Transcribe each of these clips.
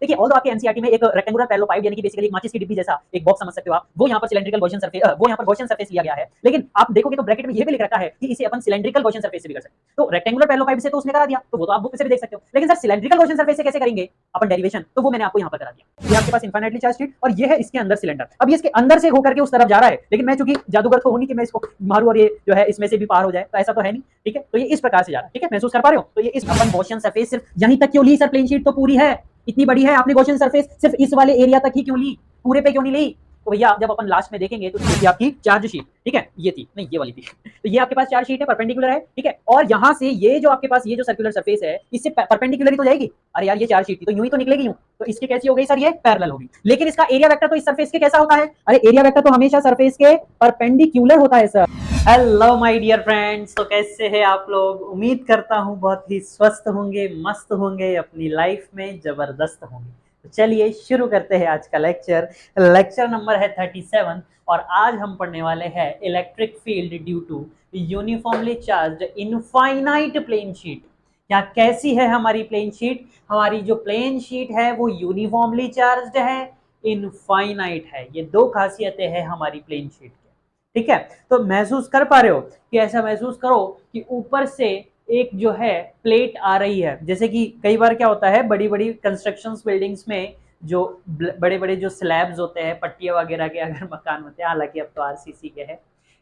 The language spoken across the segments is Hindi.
देखिए ऑल आपके एनसीईआरटी में एक रेक्टेंगुलर पैरेलल पाइप यानी कि बेसिकली एक माचिस की डिब्बी जैसा एक बॉक्स समझ सकते हो आप, वो यहाँ पर सिलेंड्रिकल गॉसियन सरफेस वो यहाँ पर गॉसियन सरफेस लिया गया है, लेकिन आप देखोगे तो ब्रैकेट में ये भी लिख रखा है कि इसे अपन सिलेंड्रिकल गॉसियन सरफेस से भी कर सकते हैं। तो रेक्टेंगुलर पैरेलल पाइप से तो उसने करा दिया, तो वो तो आप बुक से भी देख सकते हो, लेकिन सर सिलेंड्रिकल गॉसियन सरफेस से कैसे करेंगे अपन डेरिवेशन, तो वो मैंने आपको यहाँ पर करा दिया। ये आपके पास इनफाइनाइटली चार्ज शीट और ये है इसके अंदर सिलेंडर। अब ये इसके अंदर से होकर के उस तरफ जा रहा है, लेकिन मैं चूंकि जादूगर तो हूं नहीं कि मैं इसको मारूं और ये जो है इसमें से भी पार हो जाए, तो ऐसा तो है नहीं, ठीक है। तो ये इस प्रकार से जा रहा है, ठीक है, महसूस कर पा रहे हो। तो ये इस अपन गॉसियन सरफेस सिर्फ यहीं तक क्यों ली सर, प्लेन शीट तो पूरी है, इतनी बड़ी है, आपने गॉसियन सरफेस सिर्फ इस वाले एरिया तक ही क्यों ली, पूरे पे क्यों नहीं ली। तो भैया जब अपन लास्ट में देखेंगे तो ये आपकी चार्ज शीट, ठीक है, ये थी नहीं ये वाली थी तो ये आपके पास चार्ज शीट है, परपेंडिकुलर है, ठीक है, और यहाँ से ये जो आपके पास ये जो सर्कुलर सरफेस है इससे परपेंडिकुलर ही तो जाएगी। अरे यार ये चार्ज शीट थी तो यूं ही तो निकलेगी यूं, तो इसकी कैसी हो गई सर, ये पैरेलल होगी, लेकिन इसका एरिया वेक्टर तो इस सरफेस के कैसा होता है, अरे एरिया वेक्टर तो हमेशा सरफेस के परपेंडिकुलर होता है sir. Hello my dear friends, तो कैसे हैं आप लोग, उम्मीद करता हूं बहुत ही स्वस्थ होंगे, मस्त होंगे, अपनी लाइफ में जबरदस्त होंगे। तो चलिए शुरू करते हैं आज का लेक्चर। लेक्चर नंबर है 37 और आज हम पढ़ने वाले हैं electric field due to uniformly charged infinite plane sheet. क्या कैसी है हमारी प्लेन शीट, हमारी जो प्लेन शीट है वो यूनिफॉर्मली चार्ज्ड है, इनफाइनाइट है। ये दो खासियतें हैं हमारी प्लेन शीट की, ठीक है। तो महसूस कर पा रहे हो कि ऐसा महसूस करो कि ऊपर से एक जो है प्लेट आ रही है, जैसे कि कई बार क्या होता है बड़ी बड़ी कंस्ट्रक्शन बिल्डिंग्स में जो बड़े बड़े जो स्लैब्स होते हैं, पट्टियां वगैरह के अगर मकान होते हैं, हालांकि अब तो आरसीसी के हैं,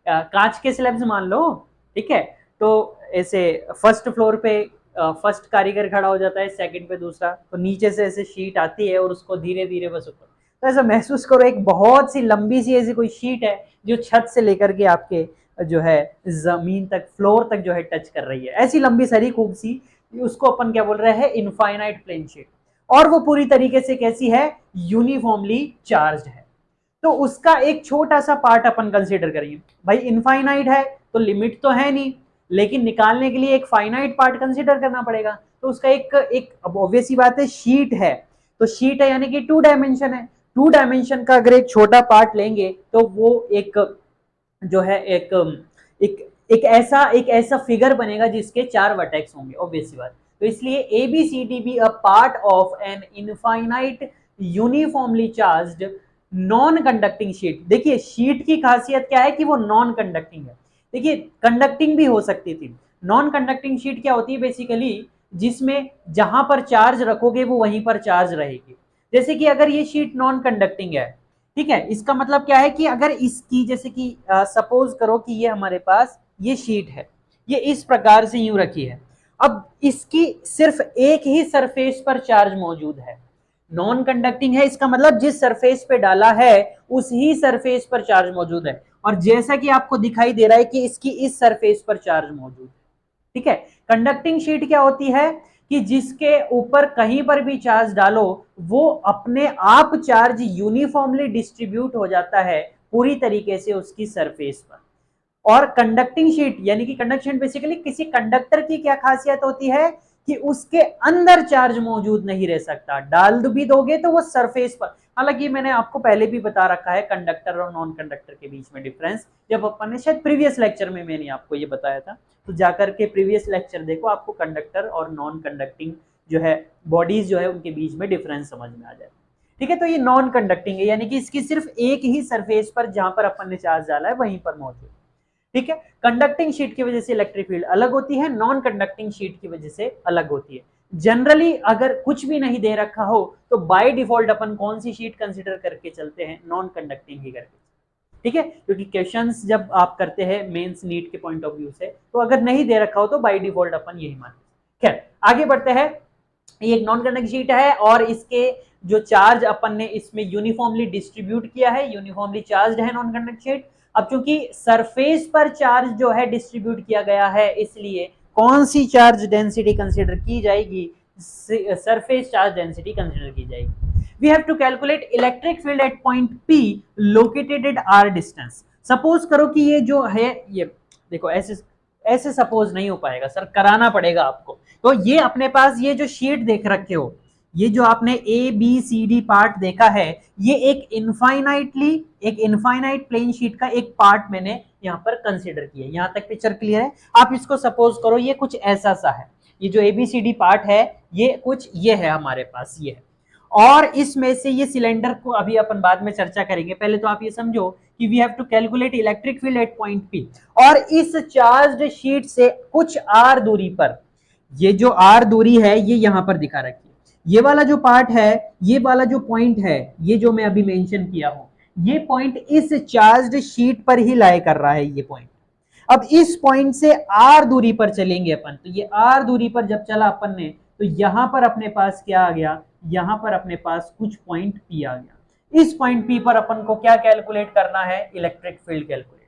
कांच के स्लैब्स मान लो, ठीक है। तो ऐसे फर्स्ट फ्लोर पे फर्स्ट कारीगर खड़ा हो जाता है, सेकंड पे दूसरा, तो नीचे से ऐसे शीट आती है और उसको धीरे धीरे बस ऊपर, तो ऐसा महसूस करो एक बहुत सी लंबी सी ऐसी कोई शीट है जो छत से लेकर के आपके जो है जमीन तक, फ्लोर तक जो है टच कर रही है, ऐसी लंबी सारी खूब सी, उसको अपन क्या बोल रहे हैं, इनफाइनाइट प्लेन शीट। और वो पूरी तरीके से कैसी है, यूनिफॉर्मली चार्ज्ड है। तो उसका एक छोटा सा पार्ट अपन कंसीडर करेंगे। भाई इनफाइनाइट है तो लिमिट तो है नहीं, लेकिन निकालने के लिए एक फाइनाइट पार्ट कंसीडर करना पड़ेगा, तो उसका एक ऑब्वियस सी बात है, शीट है, तो शीट है यानी कि 2 डायमेंशन है। 2 डायमेंशन का अगर एक छोटा पार्ट लेंगे तो वो एक जो है एक ऐसा फिगर बनेगा जिसके 4 वर्टेक्स होंगे, ऑब्वियस सी बात। तो इसलिए A B C D be a part of an infinite uniformly charged non conducting sheet. देखिए शीट की खासियत क्या है कि वो नॉन कंडक्टिंग है। देखिए कंडक्टिंग भी हो सकती थी, नॉन कंडक्टिंग शीट क्या होती है बेसिकली, जिसमें जहां पर चार्ज रखोगे वो वहीं पर चार्ज रहेगी। जैसे कि अगर ये शीट नॉन कंडक्टिंग है, ठीक है, इसका मतलब क्या है कि अगर इसकी जैसे कि सपोज करो कि ये हमारे पास ये शीट है, ये इस प्रकार से यूं रखी है, अब इसकी सिर्फ एक ही सरफेस पर चार्ज मौजूद है, नॉन कंडक्टिंग है, इसका मतलब जिस सरफेस पे डाला है उस ही सरफेस पर चार्ज मौजूद है, और जैसा कि आपको दिखाई दे रहा है कि इसकी इस सरफेस पर चार्ज मौजूद है, ठीक है। कंडक्टिंग शीट क्या होती है कि जिसके ऊपर कहीं पर भी चार्ज डालो वो अपने आप चार्ज यूनिफॉर्मली डिस्ट्रीब्यूट हो जाता है पूरी तरीके से उसकी सरफेस पर। और कंडक्टिंग शीट यानी कि कंडक्शन बेसिकली किसी कंडक्टर की क्या खासियत होती है कि उसके अंदर चार्ज मौजूद नहीं रह सकता, डाल भी दोगे तो वो सरफेस पर। हालांकि मैंने आपको पहले भी बता रखा है कंडक्टर और नॉन कंडक्टर के बीच में डिफरेंस, जब अपन ने शायद प्रीवियस लेक्चर में मैंने आपको ये बताया था, तो जाकर के प्रीवियस लेक्चर देखो, आपको कंडक्टर और नॉन कंडक्टिंग जो है बॉडीज जो है उनके बीच में डिफरेंस समझ में आ जाए, ठीक है। तो ये नॉन कंडक्टिंग है यानी कि इसकी सिर्फ एक ही सरफेस पर जहां पर अपन ने चार्ज डाला है वहीं पर मौजूद, ठीक है। कंडक्टिंग शीट की वजह से इलेक्ट्रिक फील्ड अलग होती है, नॉन कंडक्टिंग शीट की वजह से अलग होती है। जनरली अगर कुछ भी नहीं दे रखा हो तो बाय डिफॉल्ट अपन कौन सी शीट कंसीडर करके चलते हैं, नॉन कंडक्टिंग ही करके, ठीक है, क्योंकि क्वेश्चंस जब आप करते हैं मेंस नीट के पॉइंट ऑफ व्यू से, तो अगर नहीं दे रखा हो तो बाय डिफॉल्ट अपन यही मानते। खैर आगे बढ़ते हैं, ये एक नॉन कंडक्टिंग शीट है और इसके जो चार्ज अपन ने इसमें यूनिफॉर्मली डिस्ट्रीब्यूट किया है, यूनिफॉर्मली चार्ज है नॉन कंडक्टिंग शीट। अब चूंकि सरफेस पर चार्ज जो है डिस्ट्रीब्यूट किया गया है, इसलिए कौन सी चार्ज डेंसिटी कंसीडर की जाएगी, सरफेस चार्ज डेंसिटी कंसीडर की जाएगी। we have to calculate electric field at point P located at r distance। Suppose करो कि ये जो है, ये देखो ऐसे ऐसे सपोज नहीं हो पाएगा सर, कराना पड़ेगा आपको। तो ये अपने पास ये जो शीट देख रखे हो, ये जो आपने A B C D part देखा है, ये एक इनफाइनाइट प्लेन शीट का एक पार्ट मैंने यहाँ पर कंसीडर किया। यहाँ तक पिक्चर क्लियर है। आप इसको सपोज करो ये कुछ ऐसा सा है, ये जो एबीसीडी पार्ट है ये कुछ ये है हमारे पास, ये है, और इसमें से ये सिलेंडर को अभी अपन बाद में चर्चा करेंगे, पहले तो आप ये समझो कि we have to calculate electric field at point P. और इस चार्ज्ड शीट से कुछ आर दूरी पर, ये जो आर दूरी है ये यहां पर दिखा रखी है, ये वाला जो पार्ट है, ये वाला जो पॉइंट है, ये जो मैं अभी मेंशन किया हूं, ये पॉइंट इस चार्ज्ड शीट पर ही लाए कर रहा है ये पॉइंट। अब इस पॉइंट से आर दूरी पर चलेंगे अपन, तो ये आर दूरी पर जब चला अपन ने, तो यहां पर अपने पास क्या आ गया, यहां पर अपने पास कुछ पॉइंट पी आ गया। इस पॉइंट पी पर अपन को क्या कैलकुलेट करना है, इलेक्ट्रिक फील्ड कैलकुलेट।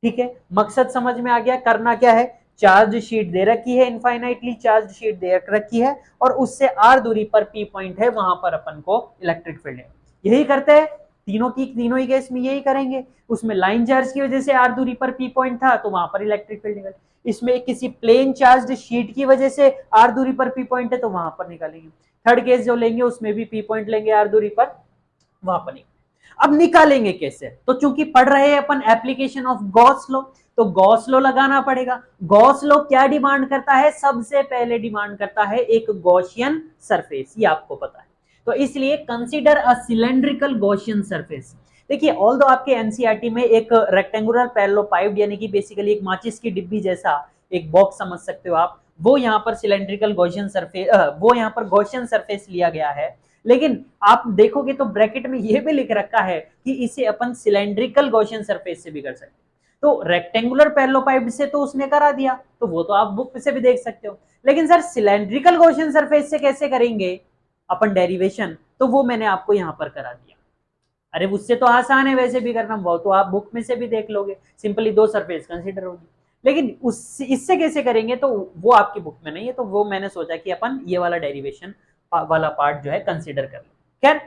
ठीक है, मकसद समझ में आ गया। करना क्या है, चार्ज शीट दे रखी है, इनफाइनाइटली चार्ज शीट दे रखी है, और उससे आर दूरी पर पी पॉइंट है, वहां पर अपन को इलेक्ट्रिक फील्ड है। यही करते हैं तीनों ही केस में यही करेंगे। उसमें लाइन चार्ज की वजह से आर दूरी पर पी पॉइंट था, तो वहां पर इलेक्ट्रिक फील्ड निकल। इसमें किसी प्लेन चार्ज शीट की वजह से आर दूरी पर पी पॉइंट है, तो वहां पर निकालेंगे। थर्ड केस जो लेंगे उसमें भी पी पॉइंट लेंगे आर दूरी पर, वहां पर निकालेंगे। अब निकालेंगे कैसे, तो चूंकि पढ़ रहे हैं अपन एप्लीकेशन ऑफ गॉस लॉ, तो गॉस लॉ लगाना पड़ेगा। गॉस लॉ क्या डिमांड करता है, सबसे पहले डिमांड करता है एक गॉसियन सरफेस, ये आपको पता है। तो इसलिए consider a cylindrical Gaussian surface. देखिए ऑल्दो आपके एनसीईआरटी में एक रेक्टेंगुलर पैरेललोपाइड यानी कि बेसिकली एक माचिस की डिब्बी जैसा एक बॉक्स समझ सकते हो आप, वो यहाँ पर सिलेंड्रिकल गॉसियन सरफेस, वो यहाँ पर गॉसियन सरफेस लिया गया है। लेकिन आप देखोगे तो ब्रैकेट में यह भी लिख रखा है कि इसे अपन सिलेंड्रिकल गॉसियन सरफेस से भी कर सकते। तो रेक्टेंगुलर पैरेललोपाइड से तो उसने करा दिया, तो वो तो आप बुक से भी देख सकते हो। लेकिन सर सिलेंड्रिकल गॉसियन सरफेस से कैसे करेंगे अपन डेरिवेशन, तो वो मैंने आपको यहां पर करा दिया। अरे उससे तो आसान है वैसे भी करना, वो तो आप बुक में से भी देख लोगे, सिंपली दो सरफेस कंसीडर होगी। लेकिन उससे इससे कैसे करेंगे, तो वो आपकी बुक में नहीं है, तो वो मैंने सोचा कि अपन ये वाला डेरिवेशन वाला पार्ट जो है कंसीडर कर लो। खैर,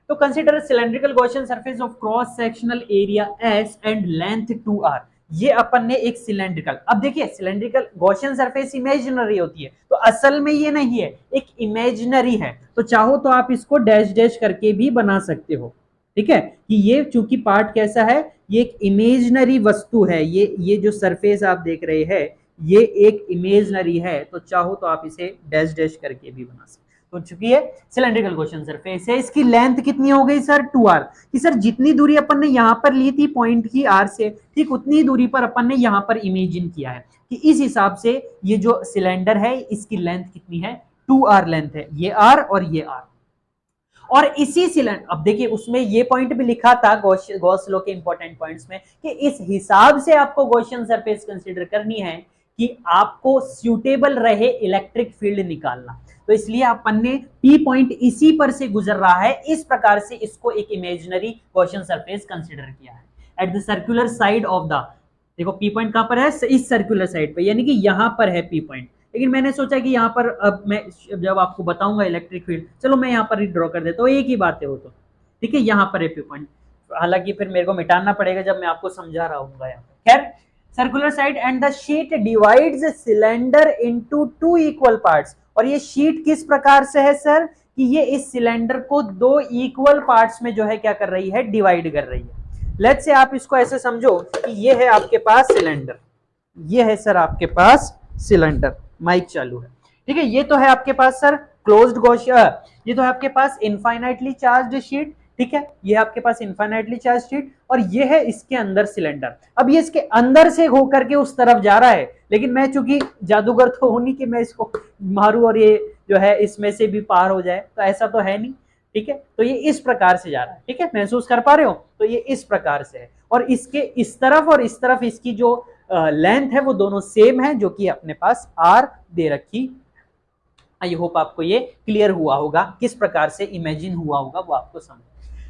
तो consider cylindrical Gaussian surface of cross sectional area S and length 2r। ये अपन ने एक सिलेंड्रिकल, अब देखिए सिलेंड्रिकल गॉसियन सरफेस इमेजिनरी होती है, तो असल में ये नहीं है, एक इमेजिनरी है। तो चाहो तो आप इसको डैश डैश करके भी बना सकते हो। ठीक है, कि ये चूंकि पार्ट कैसा है, ये एक इमेजिनरी वस्तु है, ये जो सरफेस आप देख रहे हैं ये एक इमेजिनरी है, तो चाहो तो आप इसे डैश डैश करके भी बना सकते। तो चुकी है सिलेंड्रिकल गॉसियन सरफेस है, इसकी लेंथ कितनी हो गई सर 2r, कि सर जितनी दूरी अपन ने यहां पर ली थी पॉइंट की r से, ठीक उतनी दूरी पर अपन ने यहां पर इमेजिन किया है कि इस हिसाब से ये जो सिलेंडर है इसकी लेंथ कितनी है, 2r लेंथ है, ये r और ये r। और इसी सिलेंडर, अब देखिए उसमें ये पॉइंट भी लिखा था गॉस लॉ के इंपॉर्टेंट पॉइंट्स में कि इस हिसाब से आपको गॉसियन सरफेस कंसीडर करनी है कि आपको सूटेबल रहे इलेक्ट्रिक फील्ड निकालना। तो इसलिए अपन ने पी पॉइंट इसी पर से गुजर रहा है, इस प्रकार से इसको एक इमेजिनरी गॉसियन सरफेस कंसीडर किया है। At the circular side of the, देखो पी पॉइंट कहां पर है, इस सर्कुलर साइड पे, यानी कि यहां पर है पी पॉइंट। लेकिन मैंने सोचा कि यहाँ पर अब मैं जब आपको बताऊंगा इलेक्ट्रिक फील्ड, चलो मैं यहाँ पर ही ड्रॉ कर देता हूँ, एक ही बात है वो तो। ठीक है, यहाँ पर है पी पॉइंट, हालांकि फिर मेरे को मिटाना पड़ेगा जब मैं आपको समझा रहा हूँ यहाँ पर। खैर, circular side and the sheet divides cylinder into 2 equal parts. और ये शीट किस प्रकार से है सर, कि ये इस सिलेंडर को 2 इक्वल पार्ट्स में जो है क्या कर रही है, डिवाइड कर रही है। लेट्स से आप इसको ऐसे समझो कि ये है आपके पास सिलेंडर, ये है सर आपके पास सिलेंडर, माइक चालू है। ठीक है, ये तो है आपके पास सर क्लोज्ड गॉसियन, ये तो है आपके पास इनफाइनाइटली चार्ज्ड शीट। ठीक है, ये आपके पास इनफाइनाइटली चार्ज शीट, और ये है इसके अंदर सिलेंडर। अब ये इसके अंदर से होकर के उस तरफ जा रहा है, लेकिन मैं चूंकि जादूगर तो हूं नहीं कि मैं इसको मारू और ये जो है इसमें से भी पार हो जाए, तो ऐसा तो है नहीं। ठीक है, तो ये इस प्रकार से जा रहा है। ठीक है, महसूस कर पा रहे हो, तो ये इस प्रकार से है, और इसके इस तरफ और इस तरफ इसकी जो लेंथ है वो दोनों सेम है, जो कि अपने पास r दे रखी। आई होप आपको ये क्लियर हुआ होगा, किस प्रकार से इमेजिन हुआ होगा वो आपको समझ।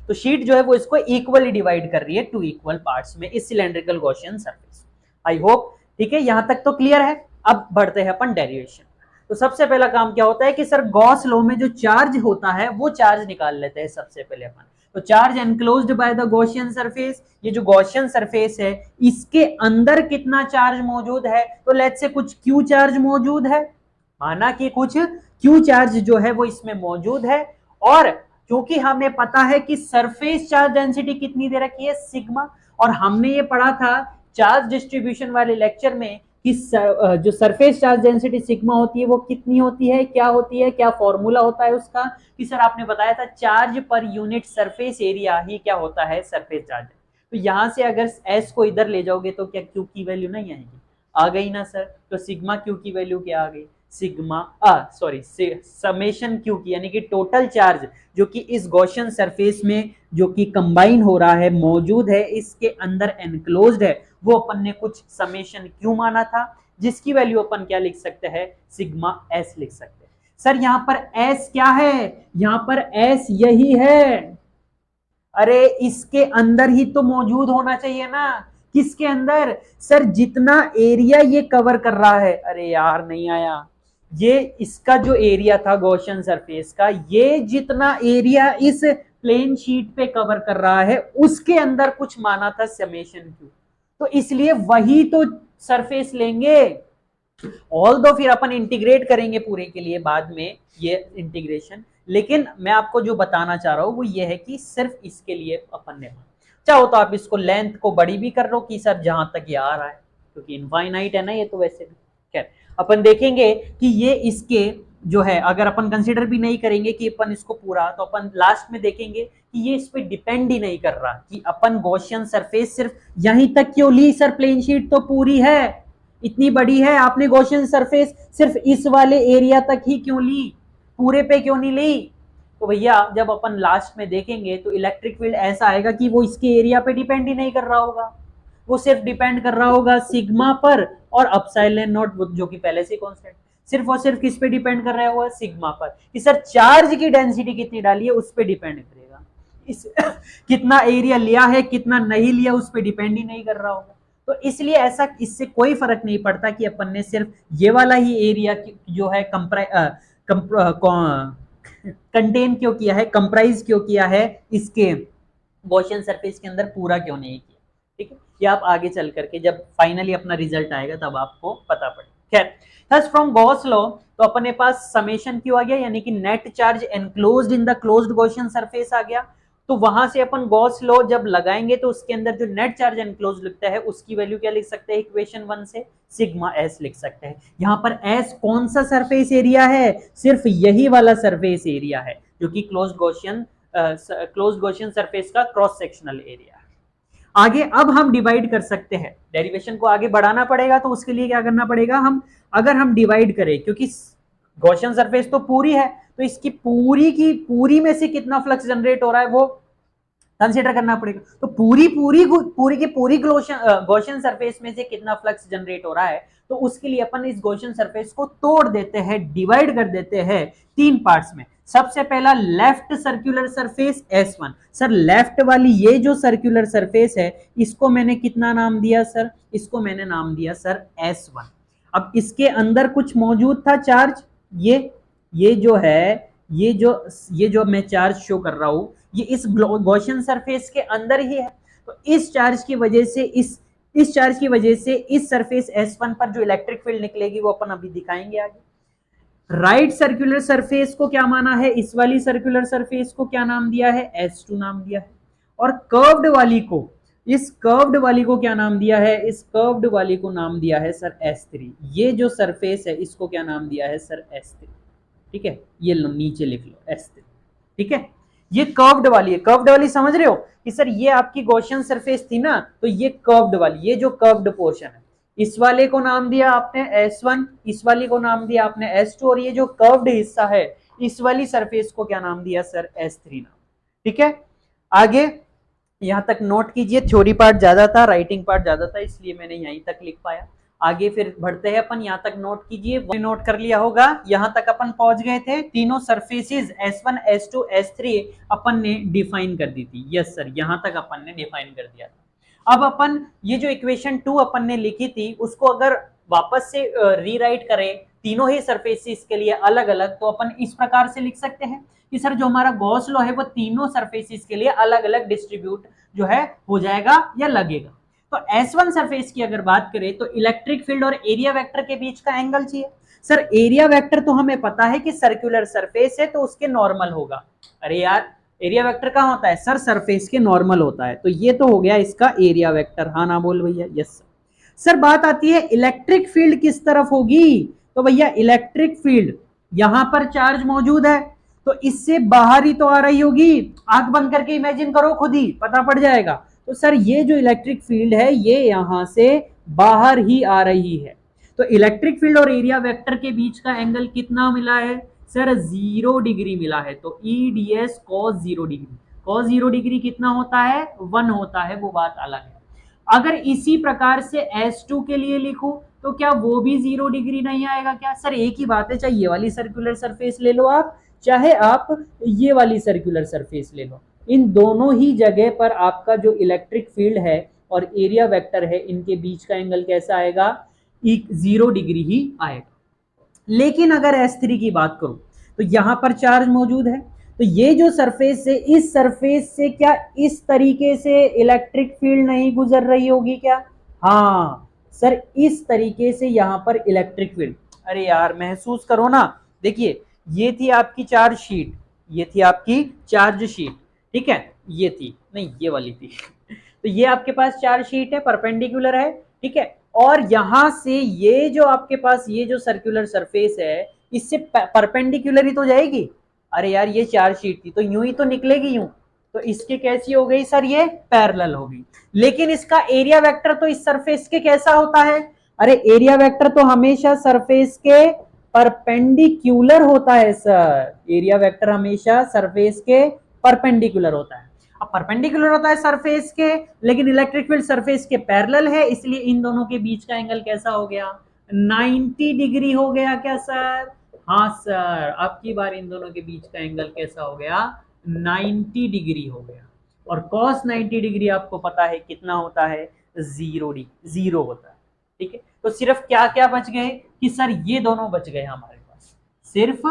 तो शीट जो है वो इसको इक्वली डिवाइड कर रही है 2 इक्वल पार्ट्स में इस cylindrical Gaussian surface. I hope ठीक है, यहां तक तो क्लियर है। अब बढ़ते हैं अपन डेरिवेशन। तो सबसे पहला काम क्या होता है कि सर गॉस लॉ में जो चार्ज होता है वो चार्ज निकाल लेते हैं सबसे पहले अपन। तो charge enclosed by the Gaussian surface, ये जो गॉसियन सरफेस है इसके अंदर कितना चार्ज मौजूद है, तो लेट्स से कुछ क्यू चार्ज मौजूद है, माना कि कुछ क्यू चार्ज जो है वो इसमें मौजूद है। और क्योंकि हमें पता है कि सरफेस चार्ज डेंसिटी कितनी दे रखी है, सिग्मा, और हमने ये पढ़ा था चार्ज डिस्ट्रीब्यूशन वाले लेक्चर में कि जो सरफेस चार्ज डेंसिटी सिग्मा होती है वो कितनी होती है, क्या होती है, क्या फॉर्मूला होता है उसका, कि सर आपने बताया था charge per unit surface area ही क्या होता है, सरफेस चार्ज। तो यहां से अगर एस को इधर ले जाओगे तो क्या क्यू की वैल्यू नहीं आएगी, आ गई ना सर। तो सिग्मा क्यू की वैल्यू क्या आ गई, सिग्मा सॉरी समेशन क्यू की, यानी कि टोटल चार्ज जो कि इस गॉसियन सरफेस में जो कि कंबाइन हो रहा है, मौजूद है, इसके अंदर एनक्लोज्ड है, वो अपन ने कुछ समेशन क्यू माना था, जिसकी वैल्यू अपन क्या लिख सकते हैं, सिग्मा एस लिख सकते हैं। सर यहां पर एस क्या है, यहां पर एस यही है, अरे इसके अंदर ही तो मौजूद होना चाहिए ना। किसके अंदर, सर जितना एरिया ये कवर कर रहा है, अरे यार नहीं आया, ये इसका जो एरिया था गॉसियन सरफेस का, ये जितना एरिया इस प्लेन शीट पे कवर कर रहा है उसके अंदर कुछ माना था समेशन क्यू, तो इसलिए वही तो सरफेस लेंगे। ऑल दो फिर अपन इंटीग्रेट करेंगे पूरे के लिए बाद में ये इंटीग्रेशन, लेकिन मैं आपको जो बताना चाह रहा हूं वो ये है कि सिर्फ इसके लिए अपन ने, चाहो तो आप इसको लेंथ को बड़ी भी कर लो कि सर जहां तक ये आ रहा है, क्योंकि इनफाइनाइट है ना ये तो वैसे भी। खैर अपन देखेंगे कि ये इसके जो है, अगर अपन कंसीडर भी नहीं करेंगे कि अपन इसको पूरा, तो अपन लास्ट में देखेंगे कि ये इस पे डिपेंड ही नहीं कर रहा, कि अपन गॉसियन सरफेस सिर्फ यहीं तक क्यों ली सर, प्लेन शीट तो पूरी है, इतनी बड़ी है, आपने गॉसियन सरफेस सिर्फ इस वाले एरिया तक ही क्यों ली, पूरे पे क्यों नहीं ली। तो भैया जब अपन लास्ट में देखेंगे तो इलेक्ट्रिक फील्ड ऐसा आएगा कि वो इसके एरिया पे डिपेंड ही नहीं कर रहा होगा, वो सिर्फ डिपेंड कर रहा होगा सिग्मा पर और अपसाइलन नॉट, जो कि पहले से कांस्टेंट, सिर्फ और सिर्फ किस पे डिपेंड कर रहा होगा, सिग्मा पर, कि सर चार्ज की डेंसिटी कितनी डाली है उस पे डिपेंड करेगा, इस कितना एरिया लिया है कितना नहीं लिया उस पे डिपेंड ही नहीं कर रहा होगा। तो इसलिए ऐसा, इससे कोई फर्क नहीं पड़ता कि अपन ने सिर्फ ये वाला ही एरिया जो है कंटेन क्यों किया है, कंप्राइज क्यों किया है इसके गॉसियन सरफेस के अंदर, पूरा क्यों नहीं किया। ठीक है, ये आप आगे चल करके जब फाइनली अपना रिजल्ट आएगा तब आपको पता पड़ेगा। खैर, थस फ्रॉम गॉस लॉ तो अपने पास समेशन क्यू आ गया, यानी कि net charge enclosed in the closed Gaussian surface आ गया। तो वहां से अपन गॉस लॉ जब लगाएंगे तो उसके अंदर जो नेट चार्ज एनक्लोज लिखता है उसकी वैल्यू क्या लिख सकते हैं, इक्वेशन 1 से सिग्मा एस लिख सकते हैं। यहां पर एस कौन सा सरफेस एरिया है, सिर्फ यही वाला सरफेस एरिया है जो कि क्लोज्ड गॉसियन सरफेस का क्रॉस सेक्शनल एरिया है। आगे अब हम डिवाइड कर सकते हैं, डेरिवेशन को आगे बढ़ाना पड़ेगा, तो उसके लिए क्या करना पड़ेगा, हम अगर हम डिवाइड करें, क्योंकि गॉसियन सरफेस तो पूरी है, तो इसकी पूरी की पूरी में से कितना फ्लक्स जनरेट हो रहा है वो कंसीडर करना पड़ेगा। तो पूरी की पूरी गॉसियन सरफेस में से कितना फ्लक्स जनरेट हो रहा है, तो उसके लिए अपन इस गॉसियन सरफेस को तोड़ देते हैं, डिवाइड कर देते हैं 3 पार्ट्स में। सबसे पहला left circular surface S1, sir left वाली ये जो सर्कुलर सरफेस है इसको मैंने कितना नाम दिया सर, इसको मैंने नाम दिया सर S1। अब इसके अंदर कुछ मौजूद था चार्ज, ये जो है, ये जो मैं चार्ज शो कर रहा हूं ये इस गॉसियन सरफेस के अंदर ही है। तो इस चार्ज की वजह से इस चार्ज की वजह से इस सरफेस S1 पर जो इलेक्ट्रिक फील्ड निकलेगी वो अपन अभी दिखाएंगे आगे। राइट सर्कुलर सरफेस को क्या माना है, इस वाली सर्कुलर सरफेस को क्या नाम दिया है, S2 नाम दिया है। और कर्व्ड वाली को, इस कर्व्ड वाली को क्या नाम दिया है, इस कर्व्ड वाली को नाम दिया है सर S3। ये जो सरफेस है इसको क्या नाम दिया है सर S3। ठीक है, ये नीचे लिख लो S3। ठीक है, ये कर्व्ड वाली है, कर्व्ड वाली समझ रहे हो कि सर ये आपकी गॉसियन सरफेस थी ना, तो ये कर्व्ड वाली, ये जो कर्व्ड पोर्शन है इस वाले को नाम दिया आपने S1, इस वाली को नाम दिया आपने S2, और ये जो कर्व्ड हिस्सा है इस वाली सरफेस को क्या नाम दिया सर S3 नाम। ठीक है, आगे यहां तक नोट कीजिए, थ्योरी पार्ट ज्यादा था, राइटिंग पार्ट ज्यादा था, इसलिए मैंने यहीं तक लिख पाया। आगे फिर बढ़ते हैं अपन, यहां तक नोट कीजिए, वो नोट कर लिया होगा। यहां तक अपन पहुंच गए थे, तीनों सरफेसेस S1 S2 S3 अपन ने डिफाइन कर दी थी। यस सर, यहां तक अपन ने डिफाइन कर दिया था। अब अपन ये जो इक्वेशन 2 अपन ने लिखी थी उसको अगर वापस से रीराइट करें तीनों ही सरफेसेस के लिए अलग अलग, तो अपन इस प्रकार से लिख सकते हैं कि सर जो हमारा गॉस लॉ है वो तीनों सरफेसेस के लिए अलग अलग डिस्ट्रीब्यूट जो है हो जाएगा या लगेगा। तो S1 सरफेस की अगर बात करें तो इलेक्ट्रिक फील्ड और एरिया वेक्टर के बीच का एंगल चाहिए। सर एरिया वेक्टर तो हमें पता है कि सर्कुलर सरफेस है तो उसके नॉर्मल होगा। अरे यार एरिया वेक्टर कहां होता है सर, सरफेस के नॉर्मल होता है, तो ये तो हो गया इसका एरिया वेक्टर। हाँ ना बोल भैया, यस। सर बात आती है इलेक्ट्रिक फील्ड किस तरफ होगी, तो भैया इलेक्ट्रिक फील्ड यहां पर चार्ज मौजूद है तो इससे बाहर ही तो आ रही होगी। आंख बंद करके इमेजिन करो, खुद ही पता पड़ जाएगा। तो सर ये जो इलेक्ट्रिक फील्ड है ये यहां से बाहर ही आ रही है। तो इलेक्ट्रिक फील्ड और एरिया वेक्टर के बीच का एंगल कितना मिला है सर, 0 डिग्री मिला है। तो EDS cos 0 degree, cos 0 degree कितना होता है, 1 होता है, वो बात अलग है। अगर इसी प्रकार से S2 के लिए लिखूं तो क्या वो भी 0 डिग्री नहीं आएगा क्या? सर एक ही बात है, चाहे ये वाली सर्कुलर सरफेस ले लो आप, चाहे आप ये वाली सर्कुलर सरफेस ले लो, इन दोनों ही जगह पर आपका जो इलेक्ट्रिक फील्ड है और एरिया वेक्टर है इनके बीच का एंगल कैसा आएगा, 0 डिग्री ही आएगा। लेकिन अगर S3 की बात करूं तो यहां पर चार्ज मौजूद है, तो ये जो सरफेस है इस सरफेस से क्या इस तरीके से इलेक्ट्रिक फील्ड नहीं गुजर रही होगी क्या? हाँ सर इस तरीके से यहां पर इलेक्ट्रिक फील्ड, अरे यार महसूस करो ना, देखिए ये थी आपकी चार्ज शीट, ये थी आपकी चार्ज शीट, ठीक है, ये थी नहीं ये वाली थी तो ये आपके पास चार्ज शीट है, परपेंडिकुलर है, ठीक है, और यहां से ये जो आपके पास ये जो सर्कुलर सरफेस है इससे परपेंडिकुलर ही तो जाएगी। अरे यार ये चार्ज शीट थी तो यूं ही तो निकलेगी यूं, तो इसके कैसी हो गई सर, ये पैरेलल होगी। लेकिन इसका एरिया वेक्टर तो इस सरफेस के कैसा होता है, अरे एरिया वेक्टर तो हमेशा सरफेस के परपेंडिकुलर होता है सर, एरिया वेक्टर हमेशा सरफेस के परपेंडिकुलर होता है। अब परपेंडिकुलर होता है सरफेस के, लेकिन इलेक्ट्रिक फील्ड सरफेस के पैरेलल है, इसलिए इन दोनों के बीच का एंगल कैसा हो गया, 90 डिग्री हो गया क्या सर? हाँ सर, अब की बार इन दोनों के बीच का एंगल कैसा हो गया, 90 डिग्री हो गया। और cos 90 डिग्री आपको पता है कितना होता है, 0 डिग्री, 0 होता है, ठीक है। तो सिर्फ क्या क्या बच गए कि सर ये दोनों बच गए हमारे पास, सिर्फ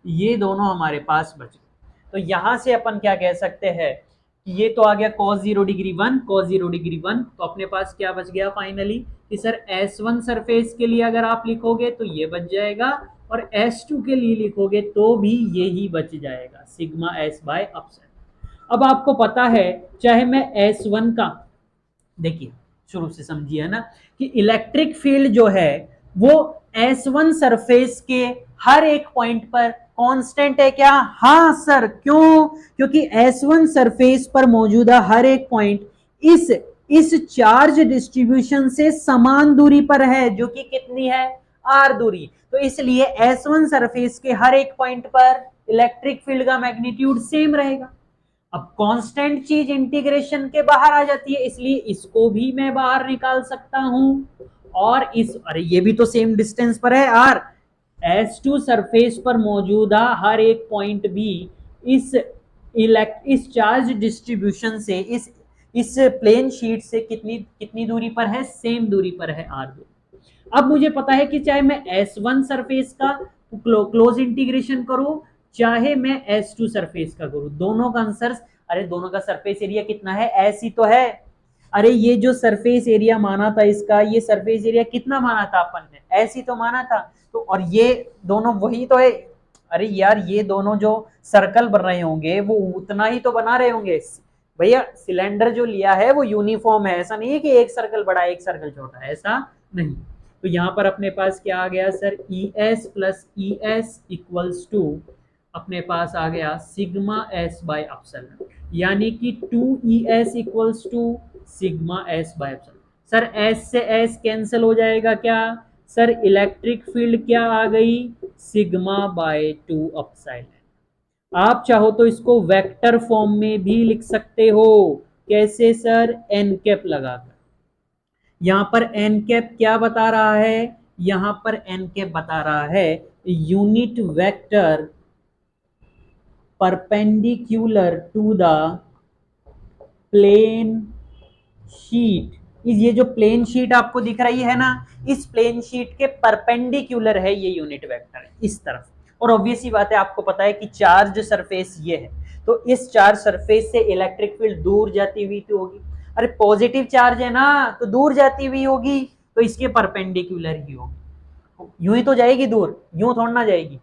ये दोनों हमारे पास बच गए। तो यहां से अपन क्या कह सकते हैं कि ये तो आ गया cos 0 डिग्री 1, cos 0 डिग्री 1, तो अपने पास क्या बच गया फाइनली कि सर S1 सरफेस के लिए अगर आप लिखोगे तो ये बच जाएगा, और S2 के लिए लिखोगे तो भी ये ही बच जाएगा, सिग्मा S बाय एप्सिलॉन। अब आपको पता है चाहे मैं S1 का, देखिए शुरू से समझिए है ना कि इलेक्ट्रिक फील्ड जो है वो S1 सरफेस के हर एक पॉइंट पर कांस्टेंट है क्या? हाँ सर, क्यों? क्योंकि S1 सरफेस पर मौजूदा हर एक पॉइंट इस चार्ज डिस्ट्रीब्यूशन से समान दूरी पर है, जो कि कितनी है, R दूरी। तो इसलिए S1 सरफेस के हर एक पॉइंट पर इलेक्ट्रिक फील्ड का मैग्नीट्यूड सेम रहेगा। अब कांस्टेंट चीज इंटीग्रेशन के बाहर आ जाती है, इसलिए इसको भी मैं बाहर निकाल सकता हूं, और इस, अरे ये भी तो सेम डिस्टेंस पर है R, S2 सरफेस पर मौजूदा हर एक पॉइंट भी इस चार्ज डिस्ट्रीब्यूशन से इस प्लेन शीट से कितनी कितनी दूरी पर है, सेम दूरी पर है, R दूरी। अब मुझे पता है कि चाहे मैं S1 सरफेस का क्लोज इंटीग्रेशन करूं, चाहे मैं S2 सरफेस का करूं, दोनों का आंसर, अरे दोनों का सरफेस एरिया कितना है, S ही तो है। अरे ये जो सरफेस एरिया माना था इसका, ये सरफेस एरिया कितना माना था अपन ने, S ही तो माना था। तो और ये दोनों वही तो है, अरे यार ये दोनों जो सर्कल बन रहे होंगे वो उतना ही तो बना रहे होंगे भैया। सिलेंडर जो लिया है वो यूनिफॉर्म है, ऐसा नहीं है कि एक सर्कल बड़ा एक सर्कल छोटा है, ऐसा नहीं। तो यहाँ पर अपने पास क्या आ गया sir, ES plus ES equals to अपने पास आ गया सिग्मा S बाय एप्सिलॉन, यानी कि 2ES equals to sigma S by epsilon. Sir S से S कैंसिल हो जाएगा क्या, सर इलेक्ट्रिक फील्ड क्या आ गई, सिग्मा बाय 2 एप्सिलॉन। आप चाहो तो इसको वेक्टर फॉर्म में भी लिख सकते हो, कैसे सर, एन कैप लगाकर। यहां पर एन कैप क्या बता रहा है, यहां पर एन कैप बता रहा है unit vector perpendicular to the plane sheet. ये जो प्लेन शीट आपको दिख रही है ना, इस प्लेन शीट के परपेंडिकुलर है ये यूनिट वेक्टर इस तरफ। और ऑब्वियस ही बात है, आपको पता है कि चार्ज सरफेस ये है, तो इस चार्ज सरफेस से इलेक्ट्रिक फील्ड दूर जाती हुई तो होगी, अरे पॉजिटिव चार्ज है ना तो दूर जाती हुई होगी, तो इसके परपेंडिकुलर ही होगी, यूं ही तो जाएगी दूर, यूं थोड़ा ना जाएगी।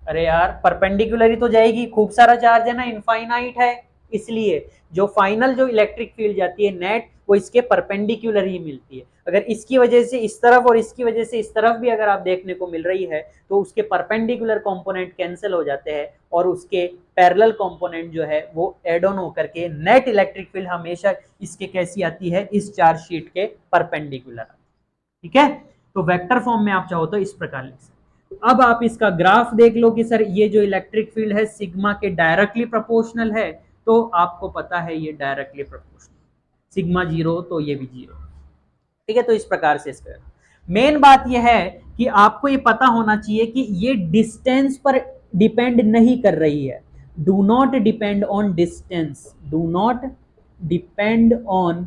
अरे यार परपेंडिकुलर ही तो जाएगी, खूब सारा चार्ज है ना, इनफाइनाइट है, इसलिए जो फाइनल जो इलेक्ट्रिक फील्ड जाती है नेट, वो इसके परपेंडिकुलर ही मिलती है। अगर इसकी वजह से इस तरफ और इसकी वजह से इस तरफ भी अगर आप देखने को मिल रही है तो उसके परपेंडिकुलर कंपोनेंट कैंसिल हो जाते हैं और उसके पैरेलल कंपोनेंट जो है वो एड ऑन होकर के नेट इलेक्ट्रिक फील्ड हमेशा इसके कैसी आती है, इस चार्ज शीट के परपेंडिकुलर। ठीक है, तो वेक्टर फॉर्म में आप चाहो तो इस प्रकार लिख सकते। अब आप इसका ग्राफ देख लो कि सर ये जो इलेक्ट्रिक फील्ड है सिग्मा के डायरेक्टली प्रोपोर्शनल है, तो आपको पता है ये डायरेक्टली प्रोपोर्शनल, सिग्मा 0 तो ये भी 0। ठीक है, तो इस प्रकार से इसका मेन बात यह है कि आपको ये पता होना चाहिए कि ये डिस्टेंस पर डिपेंड नहीं कर रही है। Do not depend on distance, do not depend on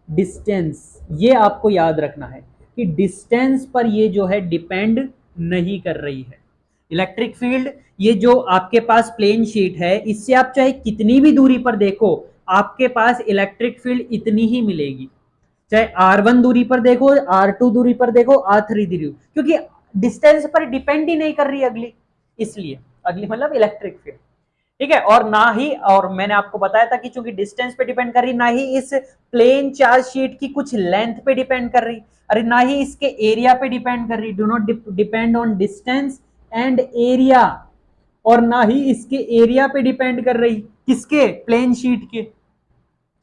distance, ये आपको याद रखना है कि डिस्टेंस पर ये जो है डिपेंड नहीं कर रही है इलेक्ट्रिक फील्ड। ये जो आपके पास प्लेन शीट है इससे आप चाहे कितनी भी दूरी पर देखो आपके पास इलेक्ट्रिक फील्ड इतनी ही मिलेगी, चाहे R1 दूरी पर देखो, R2 दूरी पर देखो, R3 दूरी, क्योंकि डिस्टेंस पर डिपेंड ही नहीं कर रही अगली, इसलिए अगली मतलब इलेक्ट्रिक फील्ड। ठीक है, और ना ही, और मैंने आपको बताया था कि चूंकि डिस्टेंस पे डिपेंड कर रही, ना ही इस प्लेन चार्ज शीट की कुछ लेंथ पे डिपेंड कर रही, अरे ना ही इसके एरिया पे डिपेंड कर रही, do not depend on distance and area, और ना ही इसके एरिया पे डिपेंड कर रही, किसके, प्लेन शीट के।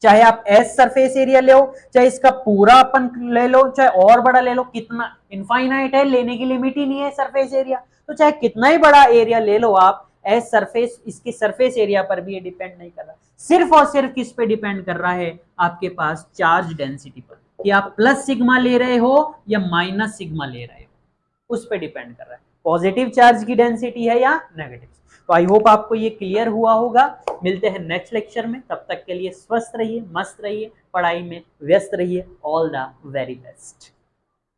चाहे आप एस सरफेस एरिया ले लो, चाहे इसका पूरा अपन ले लो, चाहे और बड़ा ले लो, कितना इनफाइनाइट है, लेने की लिमिट ही नहीं है सरफेस एरिया, तो चाहे कितना ही बड़ा एरिया ले लो आप, एज सरफेस, इसके सरफेस एरिया पर भी ये डिपेंड नहीं कर रहा, सिर्फ और सिर्फ किस पे डिपेंड कर रहा है, आपके पास चार्ज डेंसिटी पर, कि आप प्लस सिग्मा ले रहे हो या माइनस सिग्मा ले रहे हो, उस पे डिपेंड कर रहा है, पॉजिटिव चार्ज की डेंसिटी है या नेगेटिव। तो आई होप आपको ये क्लियर हुआ होगा। मिलते हैं नेक्स्ट लेक्चर में, तब तक के लिए स्वस्थ रहिए, मस्त रहिए, पढ़ाई में व्यस्त रहिए। All the very best.